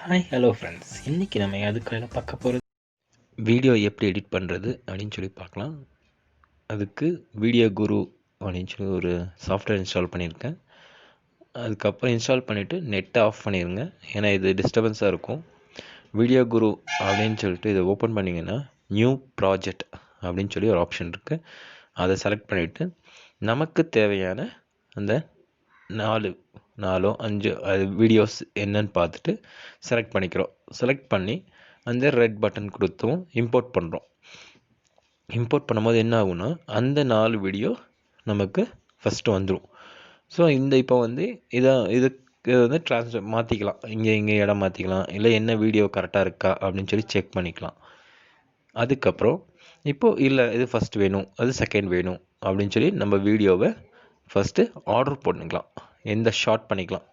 Hi hello friends, இன்றைக்கி நம்ம அதுக்காக பார்க்க போகிறது வீடியோ எப்படி எடிட் பண்ணுறது அப்படின்னு சொல்லி பார்க்கலாம். அதுக்கு வீடியோ குரு அப்படின்னு சொல்லி ஒரு சாஃப்ட்வேர் இன்ஸ்டால் பண்ணியிருக்கேன். அதுக்கப்புறம் இன்ஸ்டால் பண்ணிவிட்டு நெட்டை ஆஃப் பண்ணிடுங்க, ஏன்னா இது டிஸ்டர்பன்ஸாக இருக்கும். வீடியோ குரு அப்படின்னு சொல்லிட்டு இதை ஓப்பன் பண்ணிங்கன்னா நியூ ப்ராஜெக்ட் அப்படின்னு சொல்லி ஒரு ஆப்ஷன் இருக்குது. அதை செலக்ட் பண்ணிவிட்டு நமக்கு தேவையான அந்த 4 5 வீடியோஸ் என்னன்னு பார்த்துட்டு செலக்ட் பண்ணிக்கிறோம். செலக்ட் பண்ணி அந்த ரெட் பட்டன் கொடுத்தும் இம்போர்ட் பண்ணுறோம். இம்போர்ட் பண்ணும்போது என்ன ஆகும்னா அந்த 4 வீடியோ நமக்கு ஃபஸ்ட்டு வந்துடும். ஸோ இப்போ இதுக்கு வந்து மாற்றிக்கலாம், இங்கே இடம் மாற்றிக்கலாம், இல்லை என்ன வீடியோ கரெக்டாக இருக்கா அப்படின்னு சொல்லி செக் பண்ணிக்கலாம். அதுக்கப்புறம் இப்போது இல்லை இது ஃபஸ்ட் வேணும், அது செகண்ட் வேணும் அப்படின்னு சொல்லி நம்ம வீடியோவை ஃபஸ்ட்டு ஆர்டர் பண்ணிக்கலாம், எந்த ஷார்ட் பண்ணிக்கலாம்.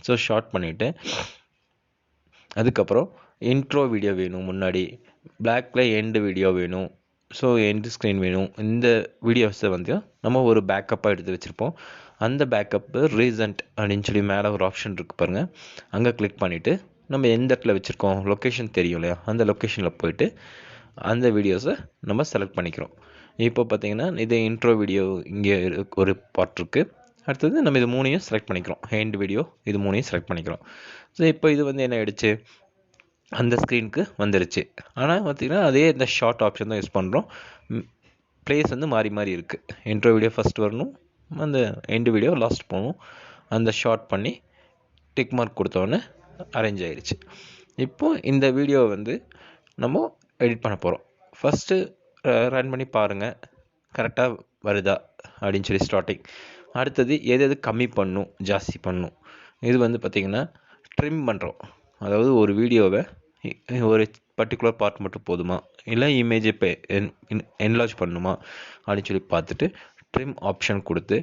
ஸோ ஷார்ட் பண்ணிவிட்டு அதுக்கப்புறம் இன்ட்ரோ வீடியோ வேணும், முன்னாடி பிளாக்ல எண்டு வீடியோ வேணும், ஸோ எண்டு ஸ்க்ரீன் வேணும். இந்த வீடியோஸை வந்து நம்ம ஒரு பேக்கப்பாக எடுத்து வச்சுருப்போம். அந்த பேக்கப்பு ரீசன்ட் அப்படின்னு சொல்லி மேலே ஒரு ஆப்ஷன் இருக்குது பாருங்கள், அங்கே கிளிக் பண்ணிவிட்டு நம்ம எந்த இடத்துல வச்சுருக்கோம் லொக்கேஷன் தெரியும் இல்லையா, அந்த லொக்கேஷனில் போய்ட்டு அந்த வீடியோஸை நம்ம செலக்ட் பண்ணிக்கிறோம். இப்போ பார்த்தீங்கன்னா இது இன்ட்ரோ வீடியோ இங்கே ஒரு பார்ட் இருக்குது. அடுத்தது நம்ம இது 3ஐயும் செலக்ட் பண்ணிக்கிறோம், ஹேண்ட் வீடியோ இது 3ஐயும் செலக்ட் பண்ணிக்கிறோம். ஸோ இப்போ இது வந்து என்ன ஆகிடுச்சு, அந்த ஸ்க்ரீனுக்கு வந்துடுச்சு. ஆனால் பார்த்திங்கன்னா அதே இந்த ஷார்ட் ஆப்ஷன் தான் யூஸ் பண்ணுறோம். ப்ளேஸ் வந்து மாறி மாறி இருக்குது. இன்ட்ரோ வீடியோ ஃபஸ்ட் வரணும், அந்த எண்டு வீடியோ லாஸ்ட் போகணும். அந்த ஷார்ட் பண்ணி டிக் மார்க் கொடுத்தோன்னே அரேஞ்ச் ஆகிடுச்சு. இப்போது இந்த வீடியோ வந்து நம்ம எடிட் பண்ண போகிறோம். ஃபஸ்ட்டு ரன் பண்ணி பாருங்கள் கரெக்டாக வருதா அப்படின்னு சொல்லி ஸ்டார்டிங். அடுத்தது எது கம்மி பண்ணணும், ஜாஸ்தி பண்ணணும். இது வந்து பார்த்திங்கன்னா ட்ரிம் பண்ணுறோம். அதாவது ஒரு வீடியோவை ஒரு பர்டிகுலர் பார்ட் மட்டும் போதுமா, இல்லை இமேஜை இப்போ என்லார்ஜ் பண்ணணுமா அப்படின்னு சொல்லி பார்த்துட்டு ட்ரிம் ஆப்ஷன் கொடுத்து,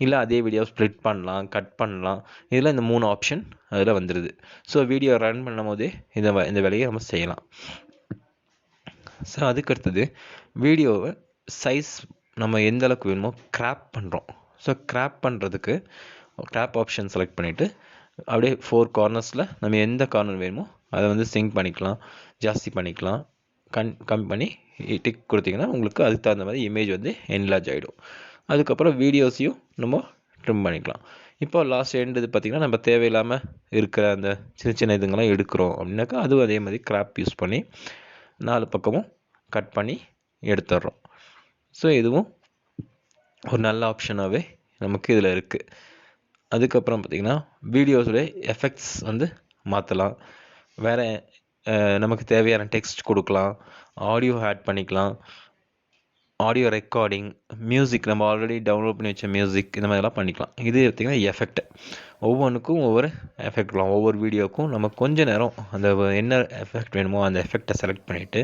இல்லை அதே வீடியோ ஸ்ப்ளிட் பண்ணலாம், கட் பண்ணலாம். இதில் இந்த 3 ஆப்ஷன் அதில் வந்துடுது. ஸோ வீடியோ ரன் பண்ணும் போதே இந்த வேலையை நம்ம செய்யலாம். ஸோ அதுக்கடுத்தது வீடியோவை சைஸ் நம்ம எந்த அளவுக்கு வேணுமோ கிராப் பண்ணுறோம். ஸோ கிராப் பண்ணுறதுக்கு கிராப் ஆப்ஷன் செலக்ட் பண்ணிவிட்டு அப்படியே 4 கார்னர்ஸில் நம்ம எந்த கார்னர் வேணுமோ அதை வந்து சிங்க் பண்ணிக்கலாம், ஜாஸ்தி பண்ணிக்கலாம், கம்மி பண்ணி டிக் கொடுத்திங்கன்னா உங்களுக்கு அதுக்கு தகுந்த மாதிரி இமேஜ் வந்து என்லார்ஜ் ஆகிடும். அதுக்கப்புறம் வீடியோஸையும் நம்ம ட்ரிம் பண்ணிக்கலாம். இப்போ லாஸ்ட் எண்டு இது பார்த்திங்கன்னா நம்ம தேவையில்லாமல் இருக்கிற அந்த சின்ன சின்ன இதுங்கெல்லாம் எடுக்கிறோம் அப்படின்னாக்கா அதுவும் அதே மாதிரி கிராப் யூஸ் பண்ணி 4 பக்கமும் கட் பண்ணி எடுத்துடுறோம். ஸோ இதுவும் ஒரு நல்ல ஆப்ஷனாகவே நமக்கு இதில் இருக்குது. அதுக்கப்புறம் பார்த்திங்கன்னா வீடியோஸுடைய எஃபெக்ட்ஸ் வந்து மாற்றலாம், வேறு நமக்கு தேவையான டெக்ஸ்ட் கொடுக்கலாம், ஆடியோ ஆட் பண்ணிக்கலாம், ஆடியோ ரெக்கார்டிங், மியூசிக் நம்ம ஆல்ரெடி டவுன்லோட் பண்ணி வச்ச மியூசிக், இந்த மாதிரிலாம் பண்ணிக்கலாம். இது பார்த்திங்கன்னா எஃபெக்ட், ஒவ்வொன்றுக்கும் ஒவ்வொரு எஃபெக்ட் கொடுக்கலாம். ஒவ்வொரு வீடியோக்கும் நம்ம கொஞ்ச நேரம் அந்த என்ன எஃபெக்ட் வேணுமோ அந்த எஃபெக்டை செலக்ட் பண்ணிவிட்டு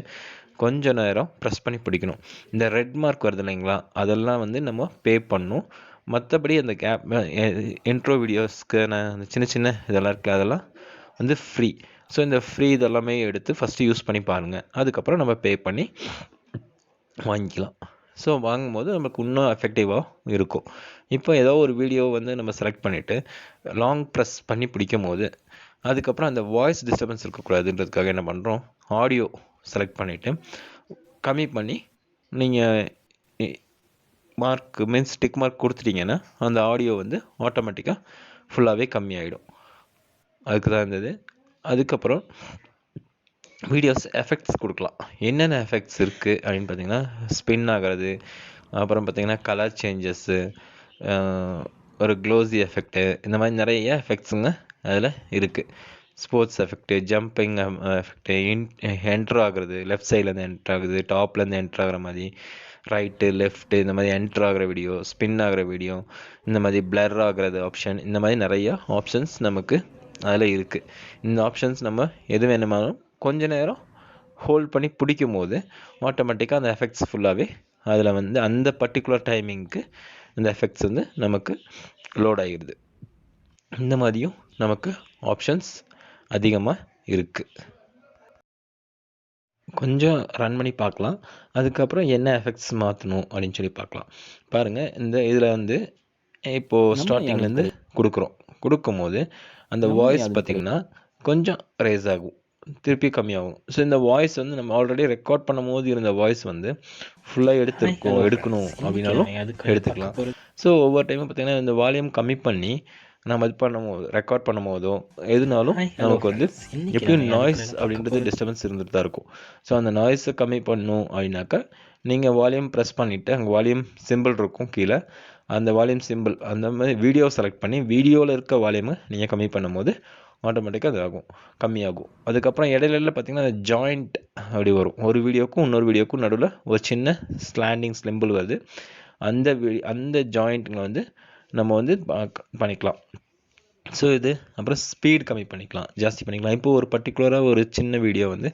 கொஞ்ச நேரம் ப்ரெஸ் பண்ணி பிடிக்கணும். இந்த ரெட் மார்க் வருது இல்லைங்களா, அதெல்லாம் வந்து நம்ம பே பண்ணணும். மற்றபடி அந்த இன்ட்ரோ வீடியோஸ்க்கு அந்த சின்ன சின்ன இதெல்லாம் இருக்குது, அதெல்லாம் வந்து ஃப்ரீ. ஸோ இந்த ஃப்ரீ இதெல்லாமே எடுத்து ஃபஸ்ட்டு யூஸ் பண்ணி பாருங்கள், அதுக்கப்புறம் நம்ம பே பண்ணி வாங்கிக்கலாம். ஸோ வாங்கும்போது நமக்கு இன்னும் எஃபெக்டிவாக இருக்கும். இப்போ ஏதோ ஒரு வீடியோ வந்து நம்ம செலக்ட் பண்ணிவிட்டு லாங் ப்ரெஸ் பண்ணி பிடிக்கும் போது அதுக்கப்புறம் அந்த வாய்ஸ் டிஸ்டர்பன்ஸ் இருக்கக்கூடாதுன்றதுக்காக என்ன பண்ணுறோம், ஆடியோ செலக்ட் பண்ணிவிட்டு கம்மி பண்ணி நீங்கள் டிக் மார்க் கொடுத்துட்டிங்கன்னா அந்த ஆடியோ வந்து ஆட்டோமேட்டிக்காக ஃபுல்லாகவே கம்மியாயிடும். அதுக்கு தான் இருந்தது. அதுக்கப்புறம் வீடியோஸ் எஃபெக்ட்ஸ் கொடுக்கலாம். என்னென்ன எஃபெக்ட்ஸ் இருக்குது அப்படின்னு பார்த்திங்கன்னா ஸ்பின் ஆகிறது, அப்புறம் பார்த்திங்கன்னா கலர் சேஞ்சஸ்ஸு, ஒரு க்ளோஸி எஃபெக்ட்டு, இந்த மாதிரி நிறைய எஃபெக்ட்ஸுங்க அதில் இருக்குது. Sports effect, jumping effect, entry ஆகுறது, லெஃப்ட் சைட்லேருந்து என்ட்ரு ஆகுது, டாப்லேருந்து என்ட்ரு ஆகிற மாதிரி, ரைட்டு லெஃப்ட்டு இந்த மாதிரி என்ட்ரு ஆகிற வீடியோ, ஸ்பின் ஆகிற வீடியோ, இந்த மாதிரி பிளர் ஆகிறது ஆப்ஷன், இந்த மாதிரி நிறையா ஆப்ஷன்ஸ் நமக்கு அதில் இருக்குது. இந்த ஆப்ஷன்ஸ் நம்ம எது வேணுமாலும் கொஞ்ச நேரம் ஹோல்ட் பண்ணி பிடிக்கும் போது ஆட்டோமேட்டிக்காக அந்த எஃபெக்ட்ஸ் ஃபுல்லாகவே அதில் வந்து அந்த பர்டிகுலர் டைமிங்க்கு அந்த எஃபெக்ட்ஸ் வந்து நமக்கு லோட் ஆகிடுது. இந்த மாதிரியும் நமக்கு ஆப்ஷன்ஸ் அதிகமாக இருக்குது. கொஞ்சம் ரன் பண்ணி பார்க்கலாம், அதுக்கப்புறம் என்ன எஃபெக்ட்ஸ் மாற்றணும் அப்படின்னு சொல்லி பார்க்கலாம். பாருங்கள், இந்த இதில் வந்து இப்போது ஸ்டார்டிங்லேருந்து கொடுக்கும்போது அந்த வாய்ஸ் பார்த்திங்கன்னா கொஞ்சம் ரேஸ் ஆகும். திருப்பி கம்மியாகும். ஸோ இந்த வாய்ஸ் வந்து நம்ம ஆல்ரெடி ரெக்கார்ட் பண்ணும்போது இருந்த வாய்ஸ் வந்து ஃபுல்லாக ஹாய் ஹலோ எடுக்கணும் ஃப்ரெண்ட்ஸ், இன்னைக்கு அப்படின்னாலும் நம்ம எதுக்கு எடுத்துக்கலாம். பார்க்க போகிறது? ஸோ ஒவ்வொரு டைமும் பார்த்தீங்கன்னா இந்த வால்யூம் கம்மி பண்ணி நம்ம இது பண்ணும்போது ரெக்கார்ட் பண்ணும்போதோ எதுனாலும் ஹாய் ஹலோ நமக்கு வந்து ஃப்ரெண்ட்ஸ், இன்னைக்கு எப்படியும் நம்ம நாய்ஸ் எதுக்கு பார்க்க அப்படின்றது போகிறது? டிஸ்டர்பன்ஸ் இருந்துட்டு தான் இருக்கும். ஸோ அந்த நாய்ஸை கம்மி பண்ணணும் அப்படின்னாக்கா நீங்கள் வால்யூம் ப்ரெஸ் பண்ணிவிட்டு அங்கே வால்யூம் சிம்பிள் இருக்கும் கீழே, அந்த வால்யூம் சிம்பிள் அந்த மாதிரி வீடியோ செலக்ட் பண்ணி வீடியோவில் இருக்க வால்யூமை நீங்கள் கம்மி பண்ணும்போது ஆட்டோமேட்டிக்காக அது ஆகும், கம்மியாகும். அதுக்கப்புறம் இடையில பார்த்தீங்கன்னா அந்த ஜாயிண்ட் அப்படி வரும். ஒரு வீடியோக்கும் இன்னொரு வீடியோக்கும் நடுவில் ஒரு சின்ன ஸ்லாண்டிங் சிம்பிள் வருது. அந்த ஜாயிண்ட்டுங்க வந்து நம்ம வந்து பண்ணிக்கலாம். ஸோ இது அப்புறம் ஸ்பீட் கம்மி பண்ணிக்கலாம், ஜாஸ்தி பண்ணிக்கலாம். இப்போ ஒரு பர்டிகுலராக ஒரு சின்ன வீடியோ வந்து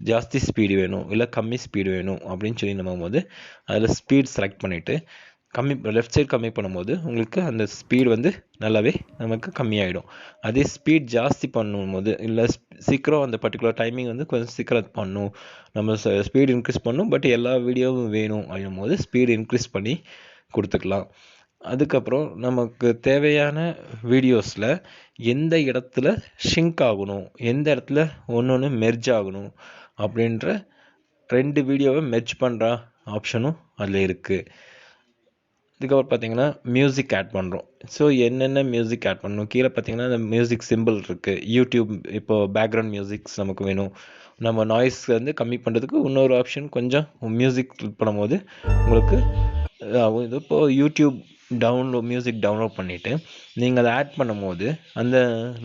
ஜாஸ்தி ஸ்பீடு வேணும் இல்லை கம்மி ஸ்பீடு வேணும் அப்படின்னு சொல்லி நம்ம போது அதில் ஸ்பீட் செலக்ட் பண்ணிவிட்டு லெஃப்ட் சைடு கம்மி பண்ணும்போது உங்களுக்கு அந்த ஸ்பீடு வந்து நல்லாவே நமக்கு கம்மியாயிடும். அதே ஸ்பீட் ஜாஸ்தி பண்ணும்போது இல்லை சீக்கிரம் அந்த பர்டிகுலர் டைமிங் வந்து கொஞ்சம் சீக்கிரம் பண்ணும், நம்ம ஸ்பீடு இன்க்ரீஸ் பண்ணும், பட் எல்லா வீடியோவும் வேணும் அப்படின்னும் போது ஸ்பீடு இன்க்ரீஸ் பண்ணி கொடுத்துக்கலாம். அதுக்கப்புறம் நமக்கு தேவையான வீடியோஸில் எந்த இடத்துல ஷிங்க் ஆகணும், எந்த இடத்துல ஒன்று மெர்ஜ் ஆகணும் அப்படின்ற 2 வீடியோவை மெர்ஜ் பண்ணுற ஆப்ஷனும் அதில் இருக்குது. இதுக்கப்புறம் பார்த்தீங்கன்னா மியூசிக் ஆட் பண்ணுறோம். ஸோ என்னென்ன மியூசிக் ஆட் பண்ணணும் கீழே பார்த்தீங்கன்னா அந்த மியூசிக் சிம்பிள் இருக்குது. யூடியூப் இப்போது பேக்ரவுண்ட் மியூசிக்ஸ் நமக்கு வேணும், நம்ம நாய்ஸ் வந்து கம்மி பண்ணுறதுக்கு இன்னொரு ஆப்ஷன் கொஞ்சம் மியூசிக் கிளிக் பண்ணும்போது உங்களுக்கு இது இப்போது யூடியூப் மியூசிக் டவுன்லோட் பண்ணிவிட்டு நீங்கள் அதை ஆட் பண்ணும்போது அந்த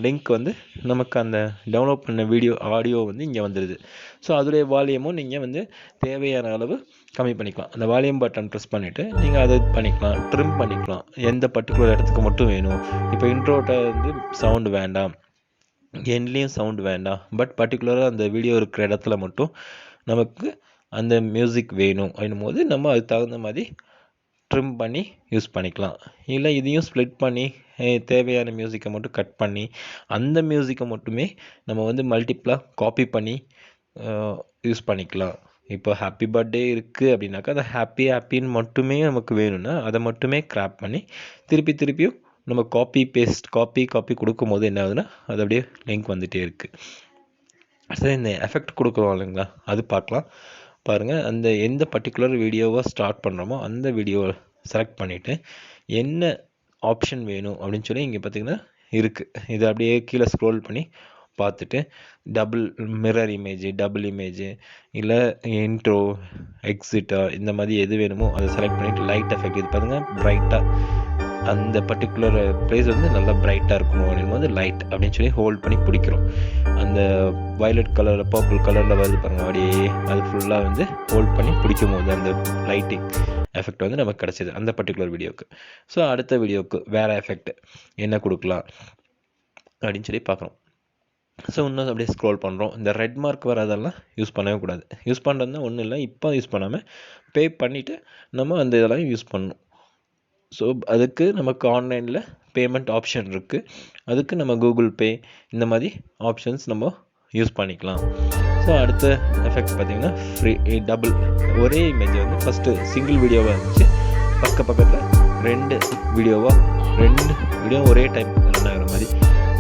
லிங்க் வந்து நமக்கு அந்த டவுன்லோட் பண்ண ஆடியோ வந்து இங்கே வந்துடுது. ஸோ அதோடைய வால்யூமும் நீங்கள் வந்து தேவையான அளவு கம்மி பண்ணிக்கலாம். அந்த வால்யூம் பட்டன் ப்ரெஸ் பண்ணிவிட்டு நீங்கள் அதை பண்ணிக்கலாம், ட்ரிம் பண்ணிக்கலாம், எந்த பர்டிகுலர் இடத்துக்கு மட்டும் வேணும். இப்போ இன்ட்ரோட்ட வந்து சவுண்டு வேண்டாம், எண்ட்லேயும் சவுண்டு வேண்டாம், பட் பர்டிகுலராக அந்த வீடியோ இருக்கிற இடத்துல மட்டும் நமக்கு அந்த மியூசிக் வேணும் அப்படின்னும் போது நம்ம அதுக்கு தகுந்த மாதிரி ட்ரிம் பண்ணி யூஸ் பண்ணிக்கலாம். இல்லை இதையும் ஸ்ப்ளிட் பண்ணி தேவையான மியூசிக்கை மட்டும் கட் பண்ணி அந்த மியூசிக்கை மட்டுமே நம்ம வந்து மல்டிப்ளாக காப்பி பண்ணி யூஸ் பண்ணிக்கலாம். இப்போ ஹாப்பி பர்த்டே இருக்குது அப்படின்னாக்கா அந்த ஹாப்பின்னு மட்டுமே நமக்கு வேணும்னா அதை மட்டுமே கிராப் பண்ணி திருப்பியும் நம்ம காப்பி கொடுக்கும்போது என்ன ஆகுதுன்னா அது அப்படியே லிங்க் வந்துகிட்டே இருக்குது. சரி, இந்த எஃபெக்ட் கொடுக்குறோம் இல்லைங்களா, அது பார்க்கலாம். பாருங்கள், அந்த எந்த பர்டிகுலர் வீடியோவை ஸ்டார்ட் பண்ணுறோமோ அந்த வீடியோவை செலக்ட் பண்ணிவிட்டு என்ன ஆப்ஷன் வேணும் அப்படின்னு சொல்லி இங்கே பார்த்திங்கன்னா இருக்குது. இதை அப்படியே கீழே ஸ்க்ரோல் பண்ணி பார்த்துட்டு double mirror image, double image, இல்லை இன்ட்ரோ, எக்ஸிட்டா, இந்த மாதிரி எது வேணுமோ அதை செலக்ட் பண்ணிவிட்டு லைட் எஃபெக்ட், இது பாருங்கள் பிரைட்டாக அந்த பர்டிகுலர் பிளேஸ் வந்து நல்லா பிரைட்டாக இருக்கணும் அப்படின் போது லைட் அப்படின்னு சொல்லி ஹோல்ட் பண்ணி பிடிக்கிறோம். அந்த வயலட் கலரில் பர்பிள் கலரில் வருது பாருங்கள், அப்படியே அது ஃபுல்லாக வந்து ஹோல்ட் பண்ணி பிடிக்கும் போது அந்த லைட்டிங் எஃபெக்ட் வந்து நமக்கு கிடச்சிது அந்த பர்டிகுலர் வீடியோவுக்கு. ஸோ அடுத்த வீடியோவுக்கு வேறு எஃபெக்ட் என்ன கொடுக்கலாம் அப்படின்னு சொல்லி பார்க்குறோம். ஸோ இன்னும் அப்படியே ஸ்க்ரோல் பண்ணுறோம். இந்த ரெட் மார்க் வரதெல்லாம் யூஸ் பண்ணவே கூடாது. யூஸ் பண்ணுறதுனா ஒன்றும் இல்லை, இப்போ யூஸ் பண்ணாமல் பே பண்ணிவிட்டு நம்ம அந்த இதெல்லாம் யூஸ் பண்ணணும். ஸோ அதுக்கு நமக்கு ஆன்லைனில் பேமெண்ட் ஆப்ஷன் இருக்குது. அதுக்கு நம்ம கூகுள் பே இந்த மாதிரி ஆப்ஷன்ஸ் நம்ம யூஸ் பண்ணிக்கலாம். ஸோ அடுத்த எஃபெக்ட் பார்த்திங்கன்னா ஃப்ரீ டபுள், ஒரே இமேஜ் வந்து ஃபஸ்ட்டு சிங்கிள் வீடியோவாக இருந்துச்சு, பக்கத்தில் 2 வீடியோ ஒரே டைம் ரன் ஆகிற மாதிரி.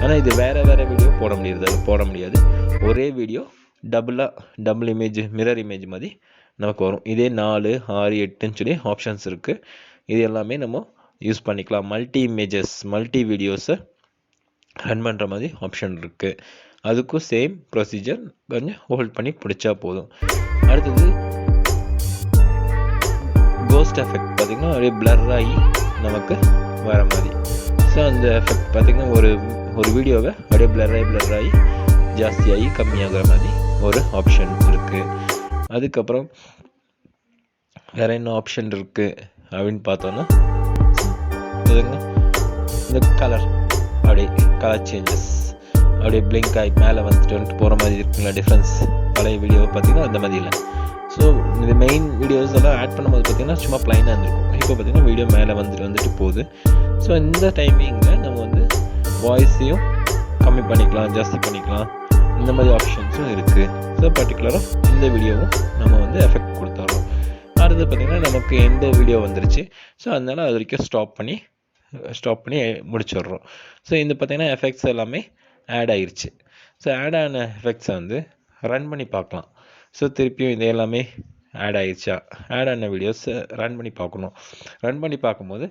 ஆனால் இது வேறு வீடியோ போட முடியாது. ஒரே video double image, mirror image மாதிரி நமக்கு வரும். இதே 4, 6, 8ன்னு சொல்லி ஆப்ஷன்ஸ் இருக்குது. இது எல்லாமே நம்ம யூஸ் பண்ணிக்கலாம். மல்டி வீடியோஸை ரன் பண்ணுற மாதிரி ஆப்ஷன் இருக்குது. அதுக்கும் சேம் ப்ரொசீஜர், கொஞ்சம் ஹோல்ட் பண்ணி பிடிச்சா போதும். அடுத்தது கோஸ்ட் எஃபெக்ட் பார்த்திங்கன்னா அப்படியே பிளர் ஆகி நமக்கு வர மாதிரி. ஸோ அந்த எஃபெக்ட் பார்த்திங்கன்னா ஒரு வீடியோவை அப்படியே பிளர் ஆகி ஜாஸ்தியாகி கம்மியாகிற மாதிரி ஒரு ஆப்ஷன் இருக்குது. அதுக்கப்புறம் வேறு என்ன ஆப்ஷன் இருக்குது அப்படின்னு பார்த்தோன்னா இந்த கலர் சேஞ்சஸ் அப்படியே பிளிங்க் ஆகி மேலே வந்துட்டு போகிற மாதிரி இருக்குங்களா டிஃப்ரென்ஸ். பழைய வீடியோவை பார்த்திங்கன்னா அந்த மாதிரி இல்லை. ஸோ இந்த மெயின் வீடியோஸ் எல்லாம் ஆட் பண்ணும்போது பார்த்திங்கன்னா சும்மா ப்ளைனாக இருந்திருக்கும். இப்போ பார்த்திங்கன்னா வீடியோ மேலே வந்துட்டு போகுது. ஸோ இந்த டைமிங்கில் நம்ம வந்து வாய்ஸையும் கம்மி பண்ணிக்கலாம், ஜாஸ்தி பண்ணிக்கலாம், இந்த மாதிரி ஆப்ஷன்ஸும் இருக்குது. ஸோ பர்டிகுலராக இந்த வீடியோவும் நம்ம வந்து எஃபெக்ட் கொடுத்துட்றோம். அடுத்து பார்த்திங்கன்னா நமக்கு எந்த வீடியோ வந்துருச்சு, ஸோ அதனால் அது வரைக்கும் ஸ்டாப் பண்ணி முடிச்சிடுறோம். ஸோ இந்த பார்த்திங்கன்னா எஃபெக்ட்ஸ் எல்லாமே ஆட் ஆகிருச்சு. ஸோ ஆட் ஆன எஃபெக்ட்ஸை வந்து ரன் பண்ணி பார்க்கலாம். ஸோ திருப்பியும் இது எல்லாமே ஆட் ஆயிடுச்சா, ஆட் ஆன வீடியோஸ் ரன் பண்ணி பார்க்கணும். ரன் பண்ணி பார்க்கும்போது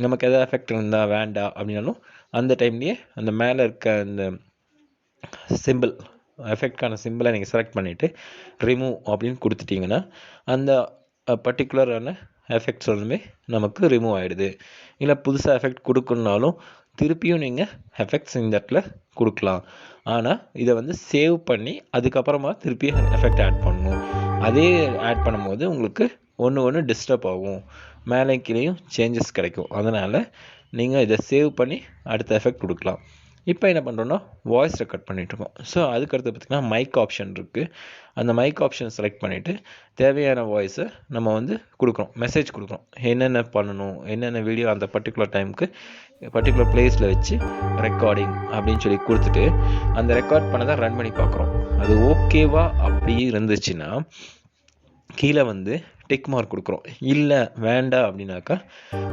நமக்கு எதாவது எஃபெக்ட் இருந்தால் வேண்டாம் அப்படின்னாலும் அந்த டைம்லேயே அந்த மேலே இருக்க அந்த சிம்பிள் எஃபெக்ட்கான சிம்பிளை நீங்கள் செலக்ட் பண்ணிவிட்டு ரிமூவ் அப்படின்னு கொடுத்துட்டிங்கன்னா அந்த பர்டிகுலரான எஃபெக்ட்ஸ் ஒன்றுமே நமக்கு ரிமூவ் ஆகிடுது. இல்லை புதுசாக எஃபெக்ட் கொடுக்கணுன்னாலும் திருப்பியும் நீங்கள் எஃபெக்ட்ஸ் இந்த இடத்துல கொடுக்கலாம். ஆனால் இதை வந்து சேவ் பண்ணி அதுக்கப்புறமா திருப்பி எஃபெக்ட் ஆட் பண்ணணும். அதே ஆட் பண்ணும்போது உங்களுக்கு ஒன்று டிஸ்டர்ப் ஆகும், மேலே கீழேயும் சேஞ்சஸ் கிடைக்கும். அதனால் நீங்கள் இதை சேவ் பண்ணி அடுத்த எஃபெக்ட் கொடுக்கலாம். இப்போ என்ன பண்ணுறோன்னா வாய்ஸ் ரெக்கார்ட் பண்ணிகிட்ருக்கோம். ஸோ அதுக்கடுத்து பார்த்திங்கன்னா மைக் ஆப்ஷன் இருக்குது. அந்த மைக் ஆப்ஷன் செலக்ட் பண்ணிவிட்டு தேவையான வாய்ஸை நம்ம வந்து கொடுக்குறோம், மெசேஜ் கொடுக்குறோம். என்னென்ன பண்ணணும், என்னென்ன வீடியோ அந்த பர்டிகுலர் டைமுக்கு பர்டிகுலர் பிளேஸில் வச்சு ரெக்கார்டிங் அப்படின்னு சொல்லி கொடுத்துட்டு அந்த ரெக்கார்ட் பண்ணதை ரன் பண்ணி பார்க்குறோம். அது ஓகேவா அப்படி இருந்துச்சுன்னா கீழே வந்து டிக் மார்க் கொடுக்குறோம். இல்லை வேண்டாம் அப்படின்னாக்கா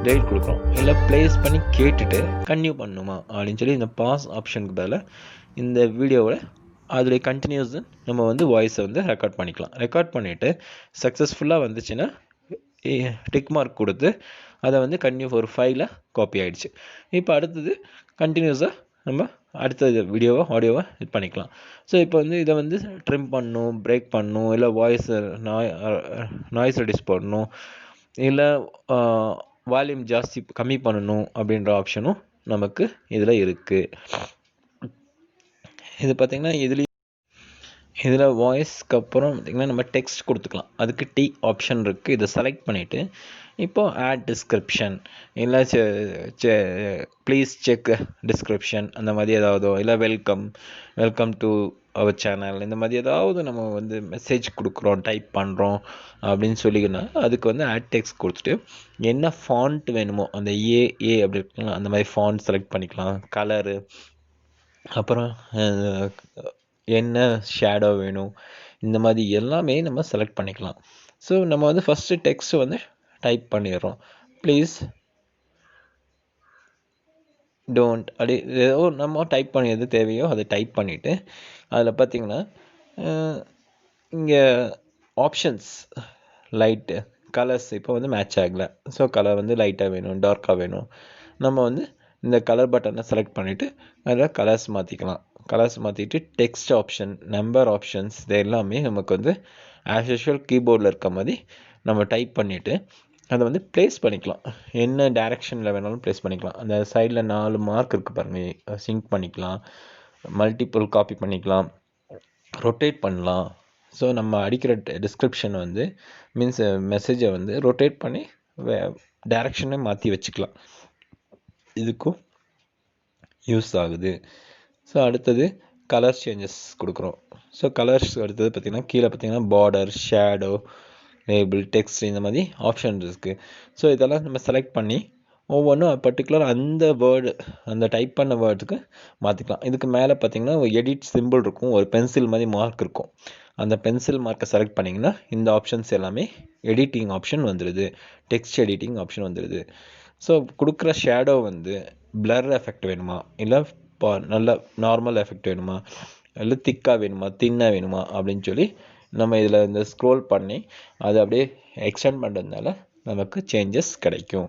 டெலிட் கொடுக்குறோம். இல்லை ப்ளேஸ் பண்ணி கேட்டுட்டு கன்டினியூ பண்ணணுமா அப்படின்னு சொல்லி இந்த பாஸ் ஆப்ஷனுக்கு பதிலாக இந்த வீடியோவில் அதில் கண்டினியூஸ் நம்ம வந்து வாய்ஸை வந்து ரெக்கார்ட் பண்ணிக்கலாம். ரெக்கார்ட் பண்ணிவிட்டு சக்ஸஸ்ஃபுல்லாக வந்துச்சுன்னா டிக் மார்க் கொடுத்து அதை வந்து கன்டினியூ ஒரு ஃபைலில் காப்பி ஆகிடுச்சு. இப்போ அடுத்தது கண்டினியூஸாக நம்ம அடுத்த வீடியோவை ஆடியோவை இது பண்ணிக்கலாம். ஸோ இப்போ வந்து இதை வந்து ட்ரிம் பண்ணணும், பிரேக் பண்ணணும், இல்லை வாய்ஸை நாய்ஸ் ரெடியூஸ் பண்ணணும், இல்லை வால்யூம் ஜாஸ்தி கம்மி பண்ணணும் அப்படின்ற ஆப்ஷனும் நமக்கு இதில் இருக்குது. இது பார்த்திங்கன்னா இதில் வாய்ஸ்க்கு அப்புறம் பார்த்திங்கன்னா நம்ம டெக்ஸ்ட் கொடுத்துக்கலாம். அதுக்கு டி ஆப்ஷன் இருக்குது. இதை செலக்ட் பண்ணிவிட்டு இப்போது ஆட் டிஸ்கிரிப்ஷன் இல்லை ப்ளீஸ் செக் டிஸ்கிரிப்ஷன் அந்த மாதிரி ஏதாவதோ, இல்லை வெல்கம் டு அவர் சேனல், இந்த மாதிரி ஏதாவது நம்ம வந்து மெசேஜ் கொடுக்குறோம், டைப் பண்ணுறோம் அப்படின்னு சொல்லிங்கன்னா அதுக்கு வந்து ஆட் டெக்ஸ்ட் கொடுத்துட்டு என்ன ஃபாண்ட் வேணுமோ அந்த ஏ அப்படி இருக்குங்களா அந்த மாதிரி ஃபாண்ட் செலக்ட் பண்ணிக்கலாம். கலரு, அப்புறம் என்ன ஷேடோ வேணும், இந்த மாதிரி எல்லாமே நம்ம செலக்ட் பண்ணிக்கலாம். ஸோ நம்ம வந்து ஃபஸ்ட்டு டெக்ஸ்ட் வந்து டைப் பண்ணிடுறோம். ப்ளீஸ் டோன்ட் அப்படி ஏதோ நம்ம டைப் பண்ணி எது தேவையோ அதை டைப் பண்ணிவிட்டு அதில் பார்த்திங்கன்னா இங்கே ஆப்ஷன்ஸ் லைட்டு கலர்ஸ் இப்போ வந்து மேட்ச் ஆகலை. ஸோ கலர் வந்து லைட்டாக வேணும், டார்க்காக வேணும். நம்ம வந்து இந்த கலர் பட்டனை செலக்ட் பண்ணிவிட்டு அதில் கலர்ஸ் மாற்றிக்கலாம். கலர்ஸ் மாற்றிட்டு டெக்ஸ்ட் ஆப்ஷன், நம்பர் ஆப்ஷன்ஸ் இது எல்லாமே நமக்கு வந்து ஆஸ் யூஷுவல் கீபோர்டில் இருக்க மாதிரி நம்ம டைப் பண்ணிவிட்டு அதை வந்து ப்ளேஸ் பண்ணிக்கலாம். என்ன டைரெக்ஷனில் வேணாலும் ப்ளேஸ் பண்ணிக்கலாம். அந்த சைடில் 4 மார்க் இருக்குது பாருங்கள், சிங்க் பண்ணிக்கலாம், மல்டிபிள் காப்பி பண்ணிக்கலாம், ரொட்டேட் பண்ணலாம். ஸோ நம்ம அடிக்கிற டிஸ்கிரிப்ஷன் வந்து மீன்ஸ் மெசேஜை வந்து ரொட்டேட் பண்ணி டைரெக்ஷனை மாற்றி வச்சுக்கலாம். இதுக்கும் யூஸ் ஆகுது. ஸோ அடுத்தது கலர் சேஞ்சஸ் கொடுக்குறோம். ஸோ கலர்ஸ் அடுத்தது பார்த்திங்கன்னா கீழே பார்த்திங்கன்னா பார்டர், ஷேடோ, லேபிள், டெக்ஸ்ட் இந்த மாதிரி ஆப்ஷன் இருக்குது. ஸோ இதெல்லாம் நம்ம செலக்ட் பண்ணி ஒவ்வொன்றும் பர்டிகுலர் அந்த வேர்டு அந்த டைப் பண்ண வேர்டுக்கு மாற்றிக்கலாம். இதுக்கு மேலே பார்த்திங்கன்னா ஒரு எடிட் சிம்பிள் இருக்கும், ஒரு பென்சில் மாதிரி மார்க் இருக்கும். அந்த பென்சில் மார்க்கை செலக்ட் பண்ணிங்கன்னா இந்த ஆப்ஷன்ஸ் எல்லாமே எடிட்டிங் ஆப்ஷன் வந்துடுது, டெக்ஸ்ட் எடிட்டிங் ஆப்ஷன் வந்துடுது. ஸோ கொடுக்குற ஷேடோ வந்து பிளர் எஃபெக்ட் வேணுமா, இல்லை நல்ல நார்மல் எஃபெக்ட் வேணுமா, இல்லை திக்காக வேணுமா, தின்னாக வேணுமா அப்படின்னு சொல்லி நம்ம இதில் இந்த ஸ்க்ரோல் பண்ணி அதை அப்படியே எக்ஸ்டெண்ட் பண்ணுறதுனால நமக்கு சேஞ்சஸ் கிடைக்கும்.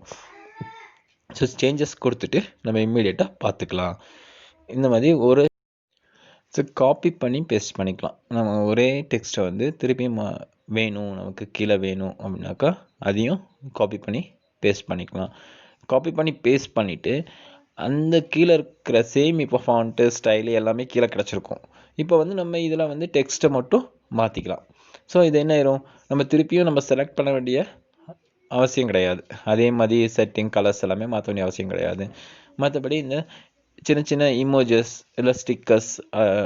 ஸோ சேஞ்சஸ் கொடுத்துட்டு நம்ம இம்மீடியட்டாக பார்த்துக்கலாம். இந்த மாதிரி ஒரு காப்பி பண்ணி பேஸ்ட் பண்ணிக்கலாம். நம்ம ஒரே டெக்ஸ்ட்டை வந்து திருப்பி வேணும் நமக்கு கீழே வேணும் அப்படின்னாக்கா அதையும் காப்பி பண்ணி பேஸ்ட் பண்ணிக்கலாம். காப்பி பண்ணி பேஸ்ட் பண்ணிவிட்டு அந்த கீழே இருக்கிற சேம் இப்போ ஃபாண்ட்டு ஸ்டைலு எல்லாமே கீழே கிடச்சிருக்கும். இப்போ வந்து நம்ம இதில் வந்து டெக்ஸ்ட்டை மட்டும் மாற்றிக்கலாம். ஸோ இது என்ன ஆயிரும், நம்ம திருப்பியும் நம்ம செலக்ட் பண்ண வேண்டிய அவசியம் கிடையாது. அதே மாதிரி செட்டிங் கலர்ஸ் எல்லாமே மாற்ற வேண்டிய அவசியம் கிடையாது. மற்றபடி இந்த சின்ன சின்ன இமோஜஸ் இல்லை ஸ்டிக்கர்ஸ்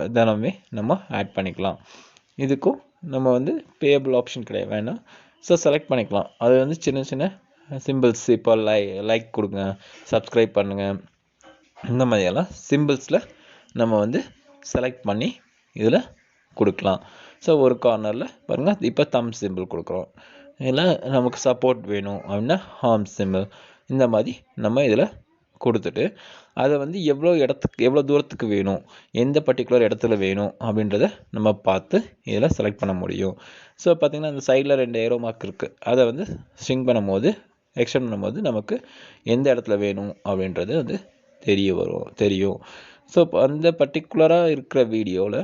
இதெல்லாமே நம்ம ஆட் பண்ணிக்கலாம். இதுக்கும் நம்ம வந்து பேயபிள் ஆப்ஷன் கிடையாது, வேணாம். ஸோ செலக்ட் பண்ணிக்கலாம். அது வந்து சின்ன சின்ன சிம்பிள்ஸ் இப்போ லைக் கொடுங்க, சப்ஸ்கிரைப் பண்ணுங்கள், இந்த மாதிரியெல்லாம் சிம்பிள்ஸில் நம்ம வந்து செலக்ட் பண்ணி இதில் கொடுக்கலாம். ஸோ ஒரு கார்னரில் பாருங்கள் இப்போ தம் சிம்பிள் கொடுக்குறோம். இல்லை நமக்கு சப்போர்ட் வேணும் அப்படின்னா ஹார்ம் சிம்பிள், இந்த மாதிரி நம்ம இதில் கொடுத்துட்டு அதை வந்து எவ்வளோ தூரத்துக்கு வேணும், எந்த பர்டிகுலர் இடத்துல வேணும் அப்படின்றத நம்ம பார்த்து இதில் செலக்ட் பண்ண முடியும். ஸோ பார்த்திங்கன்னா இந்த சைடில் 2 ஏரோ மார்க் இருக்குது. அதை வந்து ஸ்விங் பண்ணும்போது எக்ஸ்டெண்ட் பண்ணும்போது நமக்கு எந்த இடத்துல வேணும் அப்படின்றது வந்து தெரியும். ஸோ அந்த பர்டிகுலராக இருக்கிற வீடியோவில்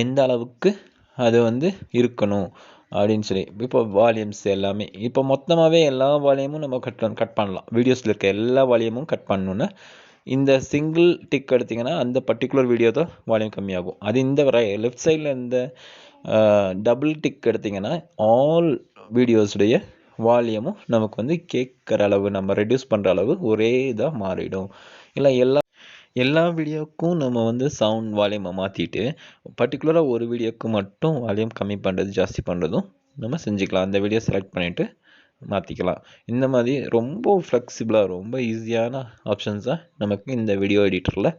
எந்த அளவுக்கு அது வந்து இருக்கணும் அப்படின்னு சொல்லி இப்போ வால்யூம்ஸ் எல்லாமே இப்போ மொத்தமாகவே எல்லா வால்யூமும் நம்ம கட் பண்ணலாம். வீடியோஸில் இருக்க எல்லா வால்யூமும் கட் பண்ணணுன்னா இந்த சிங்கிள் டிக் எடுத்திங்கன்னா அந்த பர்டிகுலர் வீடியோ தான் வால்யூம் கம்மியாகும். அது இந்த லெஃப்ட் சைடில் இந்த டபுள் டிக் எடுத்திங்கன்னா ஆல் வீடியோஸுடைய வால்யூமும் நமக்கு வந்து கேட்குற அளவு நம்ம ரெடியூஸ் பண்ணுற அளவு ஒரே இதாக மாறிடும். இல்லை எல்லா வீடியோவுக்கும் நம்ம வந்து சவுண்ட் வால்யூமை மாற்றிட்டு பர்டிகுலராக ஒரு வீடியோவுக்கு மட்டும் வால்யூம் கம்மி பண்ணுறது ஜாஸ்தி பண்ணுறதும் நம்ம செஞ்சுக்கலாம். அந்த வீடியோ செலக்ட் பண்ணிவிட்டு மாற்றிக்கலாம். இந்த மாதிரி ரொம்ப ஃப்ளெக்சிபிளாக ரொம்ப ஈஸியான ஆப்ஷன்ஸாக நமக்கு இந்த வீடியோ எடிட்டரில்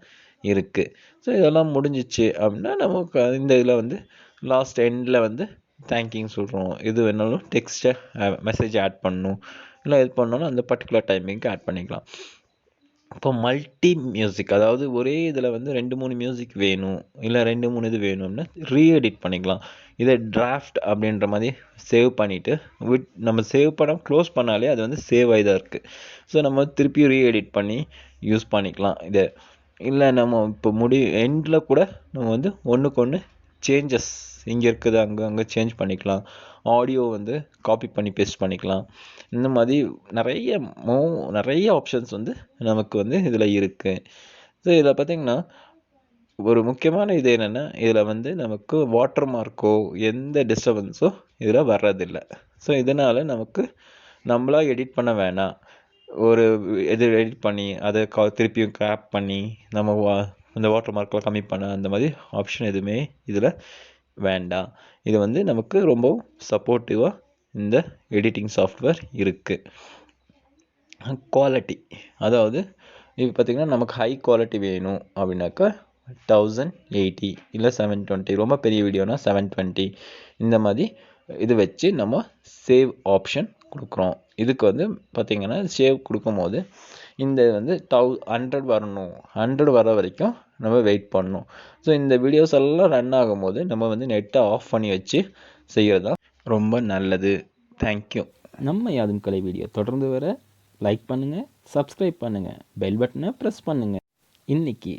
இருக்குது. ஸோ இதெல்லாம் முடிஞ்சிச்சு அப்படின்னா நமக்கு இந்த இதில் வந்து லாஸ்ட் எண்டில் வந்து தேங்க்யூன்னு சொல்கிறோம். எது வேணாலும் டெக்ஸ்ட்டை மெசேஜ் ஆட் பண்ணணும், இல்லை இது பண்ணாலும் அந்த பர்டிகுலர் டைமிங்க்கு ஆட் பண்ணிக்கலாம். இப்போ மல்டி மியூசிக், அதாவது ஒரே இதில் வந்து 2-3 மியூசிக் வேணும், இல்லை 2-3 இது வேணும்னா ரீஎடிட் பண்ணிக்கலாம். இதை டிராஃப்ட் அப்படின்ற மாதிரி சேவ் பண்ணிவிட்டு நம்ம சேவ் பண்ண க்ளோஸ் பண்ணாலே அது வந்து சேவ் ஆகி தான் இருக்குது. ஸோ நம்ம திருப்பி ரீஎடிட் பண்ணி யூஸ் பண்ணிக்கலாம் இதை. இல்லை நம்ம இப்போ எண்டில் கூட நம்ம வந்து ஒன்றுக்கு ஒன்று சேஞ்சஸ் இங்கே இருக்குது அங்கே சேஞ்ச் பண்ணிக்கலாம். ஆடியோ வந்து காப்பி பண்ணி பேஸ்ட் பண்ணிக்கலாம். இந்த மாதிரி நிறைய ஆப்ஷன்ஸ் வந்து நமக்கு வந்து இதில் இருக்குது. ஸோ இதில் பார்த்திங்கன்னா ஒரு முக்கியமான இது என்னென்னா, இதில் வந்து நமக்கு வாட்டர் மார்க்கோ எந்த டிஸ்டர்பன்ஸோ இதில் வர்றதில்லை. ஸோ இதனால் நமக்கு நம்மளாக எடிட் பண்ண வேணாம். ஒரு எடிட் பண்ணி அதை திருப்பியும் கிராப் பண்ணி நம்ம அந்த வாட்டர் மார்க்கெலாம் கம்மி பண்ண அந்த மாதிரி ஆப்ஷன் எதுவுமே இதில் வேண்டாம். இது வந்து நமக்கு ரொம்ப சப்போர்ட்டிவாக இந்த எடிட்டிங் சாஃப்ட்வேர் இருக்குது. குவாலிட்டி, அதாவது இப்போ பார்த்திங்கன்னா நமக்கு ஹை குவாலிட்டி வேணும் அப்படின்னாக்கா 1080 இல்லை 720, ரொம்ப பெரிய வீடியோனா 720 இந்த மாதிரி இது வச்சு நம்ம சேவ் ஆப்ஷன் கொடுக்குறோம். இதுக்கு வந்து பார்த்திங்கன்னா சேவ் கொடுக்கும்போது இந்த வந்து 100 வரணும், 100 வர வரைக்கும் நம்ம வெயிட் பண்ணணும். ஸோ இந்த வீடியோஸ் எல்லாம் ரன் ஆகும்போது நம்ம வந்து நெட்டை ஆஃப் பண்ணி வச்சு செய்கிறது தான் ரொம்ப நல்லது. தேங்க்யூ. நம்ம யாதும் கலை வீடியோ தொடர்ந்து வர லைக் பண்ணுங்கள், சப்ஸ்கிரைப் பண்ணுங்கள், பெல் பட்டனை ப்ரெஸ் பண்ணுங்கள். இன்றைக்கி